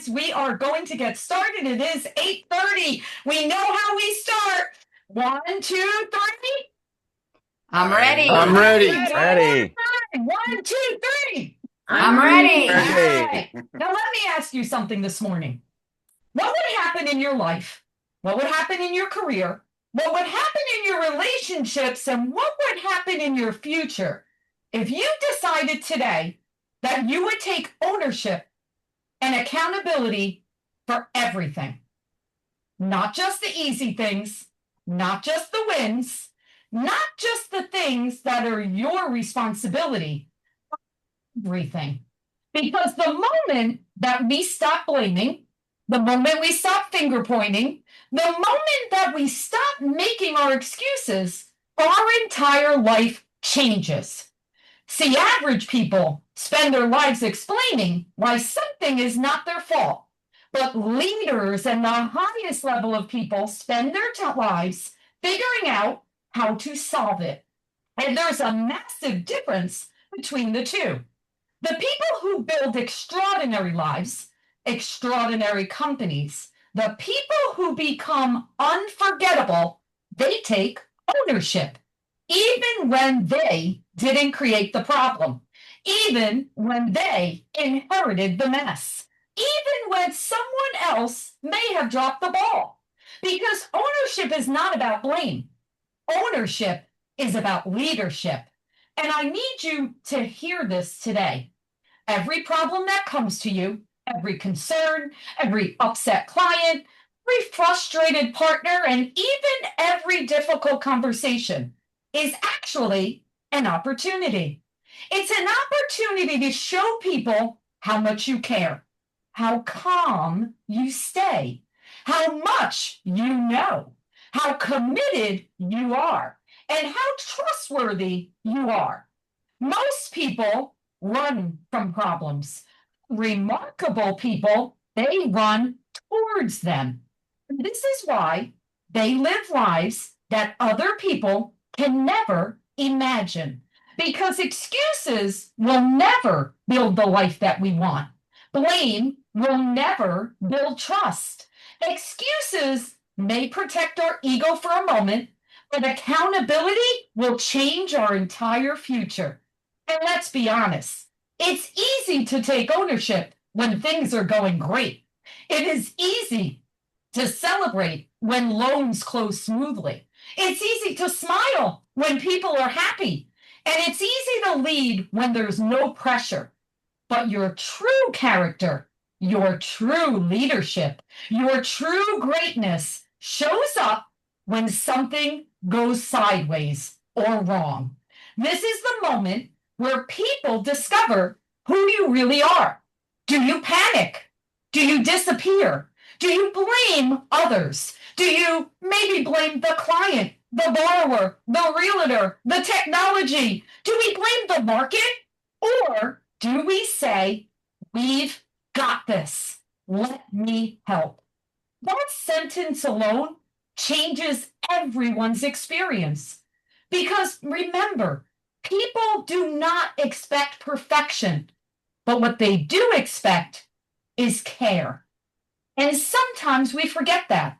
guys, we are going to get started. It is 8:30. We know how we start. 1, 2, 3. I'm ready. I'm ready. Ready. 1, 2, 3. I'm ready. All Ready. right. Now let me ask you something this morning. What would happen in your life? What would happen in your career? What would happen in your relationships? And what would happen in your future if you decided today that you would take ownership and accountability for everything? Not just the easy things, not just the wins, not just the things that are your responsibility, everything. Because the moment that we stop blaming, the moment we stop finger pointing, the moment that we stop making our excuses, our entire life changes. See, average people spend their lives explaining why something is not their fault. But leaders and the highest level of people spend their lives figuring out how to solve it. And there's a massive difference between the two. The people who build extraordinary lives, extraordinary companies, the people who become unforgettable, they take ownership, even when they didn't create the problem, even when they inherited the mess, even when someone else may have dropped the ball. Because ownership is not about blame. Ownership is about leadership. And I need you to hear this today. Every problem that comes to you, every concern, every upset client, every frustrated partner, and even every difficult conversation is actually an opportunity. It's an opportunity to show people how much you care, how calm you stay, how much you know, how committed you are, and how trustworthy you are. Most people run from problems. Remarkable people, they run towards them. And this is why they live lives that other people can never imagine. Because excuses will never build the life that we want. Blame will never build trust. Excuses may protect our ego for a moment, but accountability will change our entire future. And let's be honest, it's easy to take ownership when things are going great. It is easy to celebrate when loans close smoothly. It's easy to smile when people are happy. And it's easy to lead when there's no pressure. But your true character, your true leadership, your true greatness shows up when something goes sideways or wrong. This is the moment where people discover who you really are. Do you panic? Do you disappear? Do you blame others? Do you maybe blame the client, the borrower, the realtor, the technology? Do we blame the market? Or do we say, we've got this, let me help? That sentence alone changes everyone's experience. Because remember, people do not expect perfection, but what they do expect is care. And sometimes we forget that.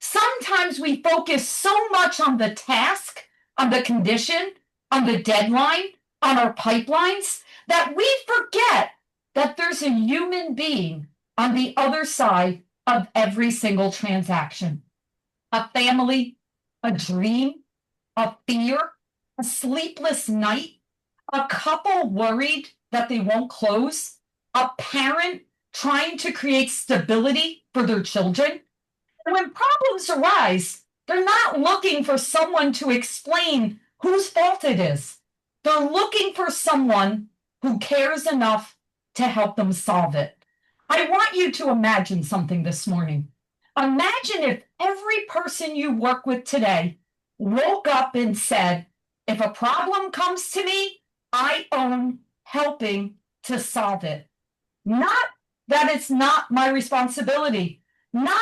Sometimes we focus so much on the task, on the condition, on the deadline, on our pipelines, that we forget that there's a human being on the other side of every single transaction. A family, a dream, a fear, a sleepless night, a couple worried that they won't close, a parent trying to create stability for their children. And when problems arise, they're not looking for someone to explain whose fault it is. They're looking for someone who cares enough to help them solve it. I want you to imagine something this morning. Imagine if every person you work with today woke up and said, if a problem comes to me, I own helping to solve it. Not that it's not my responsibility, not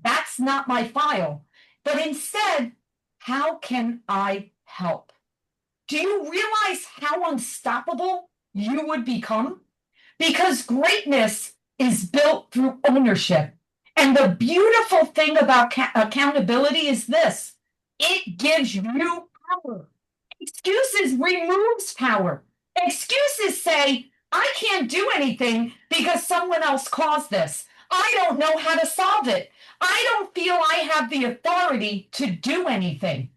that's not my file, but instead, how can I help? Do you realize how unstoppable you would become? Because greatness is built through ownership. And the beautiful thing about accountability is this: it gives you power. Excuses removes power. Excuses say, I can't do anything because someone else caused this. I don't know how to solve it. I don't feel I have the authority to do anything.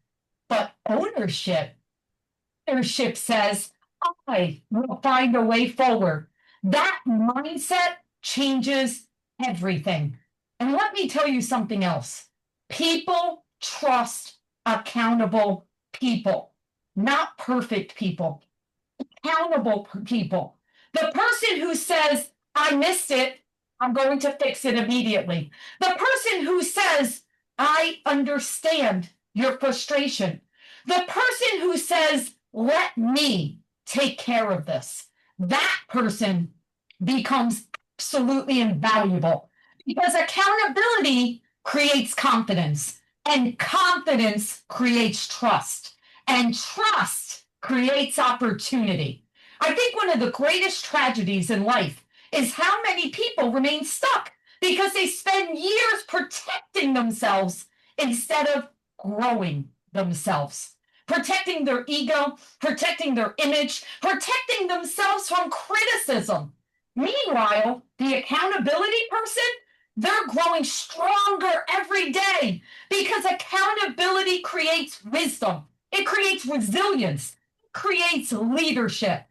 But ownership says, I will find a way forward. That mindset changes everything. And let me tell you something else. People trust accountable people, not perfect people, accountable people. The person who says, I missed it, I'm going to fix it immediately. The person who says, I understand your frustration. The person who says, let me take care of this. That person becomes absolutely invaluable because accountability creates confidence, and confidence creates trust, and trust creates opportunity. I think one of the greatest tragedies in life is how many people remain stuck because they spend years protecting themselves instead of growing themselves, protecting their ego, protecting their image, protecting themselves from criticism. Meanwhile, the accountability person, they're growing stronger every day because accountability creates wisdom. It creates resilience. It creates leadership.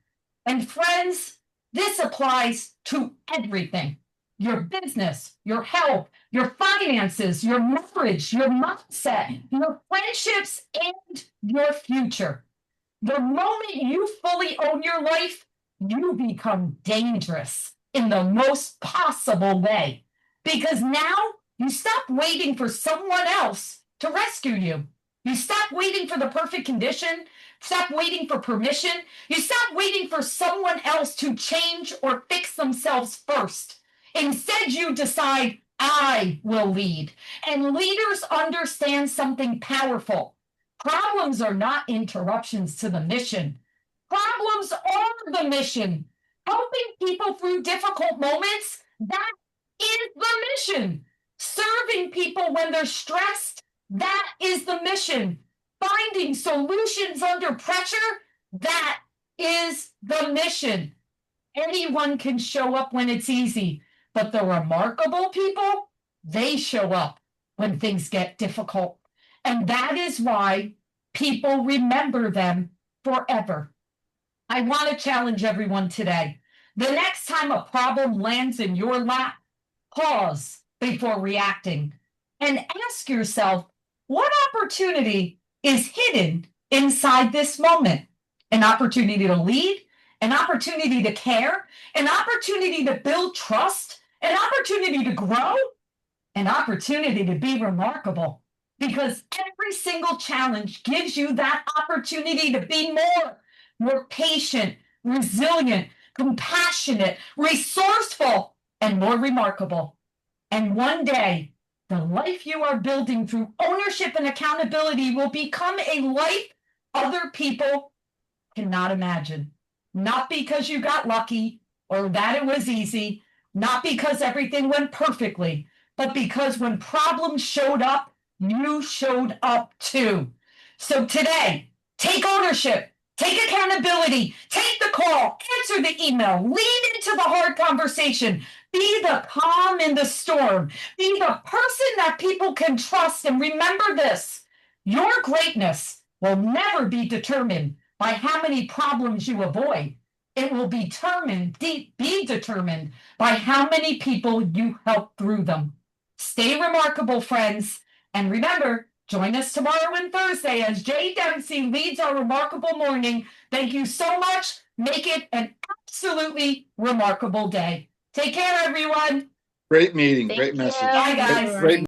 And friends, this applies to everything: your business, your health, your finances, your marriage, your mindset, your friendships, and your future. The moment you fully own your life, you become dangerous in the most possible way. Because now you stop waiting for someone else to rescue you. You stop waiting for the perfect condition, stop waiting for permission. You stop waiting for someone else to change or fix themselves first. Instead, you decide, I will lead. And leaders understand something powerful. Problems are not interruptions to the mission. Problems are the mission. Helping people through difficult moments, that is the mission. Serving people when they're stressed, that is the mission. Finding solutions under pressure, that is the mission. Anyone can show up when it's easy, but the remarkable people, they show up when things get difficult. And that is why people remember them forever. I want to challenge everyone today. The next time a problem lands in your lap, pause before reacting and ask yourself, what opportunity is hidden inside this moment? An opportunity to lead, an opportunity to care, an opportunity to build trust, an opportunity to grow, an opportunity to be remarkable. Because every single challenge gives you that opportunity to be more patient, resilient, compassionate, resourceful, and more remarkable. And one day, the life you are building through ownership and accountability will become a life other people cannot imagine. Not because you got lucky or that it was easy, not because everything went perfectly, but because when problems showed up, you showed up too. So today, take ownership, take accountability, take the call, answer the email, lean into the hard conversation, be the calm in the storm, be the person that people can trust. And remember this: your greatness will never be determined by how many problems you avoid. It will be determined by how many people you help through them. Stay remarkable, friends. And remember, join us tomorrow and Thursday as Jay Dempsey leads our remarkable morning. Thank you so much. Make it an absolutely remarkable day. Take care, everyone. Great meeting. Thank Great you. message. Bye, guys. Great